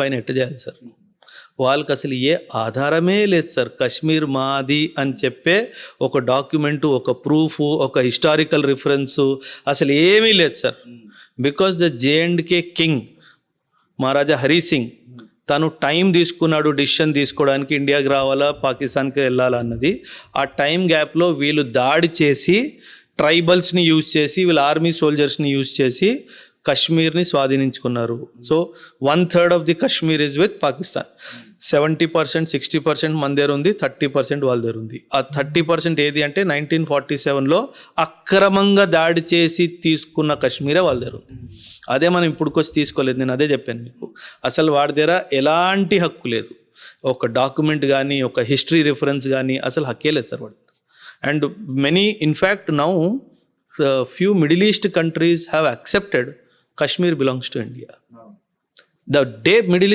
పైన ఎట్ట చేయాలి సార్? వాళ్ళకి అసలు ఏ ఆధారమే లేదు సార్. కశ్మీర్ మాది అని చెప్పే ఒక డాక్యుమెంటు, ఒక ప్రూఫు, ఒక హిస్టారికల్ రిఫరెన్సు అసలు ఏమీ లేదు సార్. బికాస్ ద జే&కే కింగ్ మహారాజా హరి సింగ్ తను టైం తీసుకున్నాడు డిసిషన్ తీసుకోవడానికి, ఇండియాకి రావాలా పాకిస్తాన్కి వెళ్ళాలా అన్నది. ఆ టైం గ్యాప్లో వీళ్ళు దాడి చేసి ట్రైబల్స్ని యూజ్ చేసి వీళ్ళ ఆర్మీ సోల్జర్స్ని యూజ్ చేసి కశ్మీర్ని స్వాధీనించుకున్నారు. So 1/3 of the Kashmir is with Pakistan. 70%, 60% మన దగ్గర ఉంది, 30% వాళ్ళ దగ్గర ఉంది. ఆ 30% ఏది అంటే 1947లో అక్రమంగా దాడి చేసి తీసుకున్న కశ్మీరే వాళ్ళ దగ్గర ఉంది. అదే మనం ఇప్పుడుకొచ్చి తీసుకోలేదు. నేను అదే చెప్పాను మీకు. అసలు వాడి దగ్గర ఎలాంటి హక్కు లేదు. ఒక డాక్యుమెంట్ కానీ, ఒక హిస్టరీ రిఫరెన్స్ కానీ అసలు హక్కే లేదు సార్ వాడు. And many in fact now few Middle East countries have accepted Kashmir belongs to India. The day Middle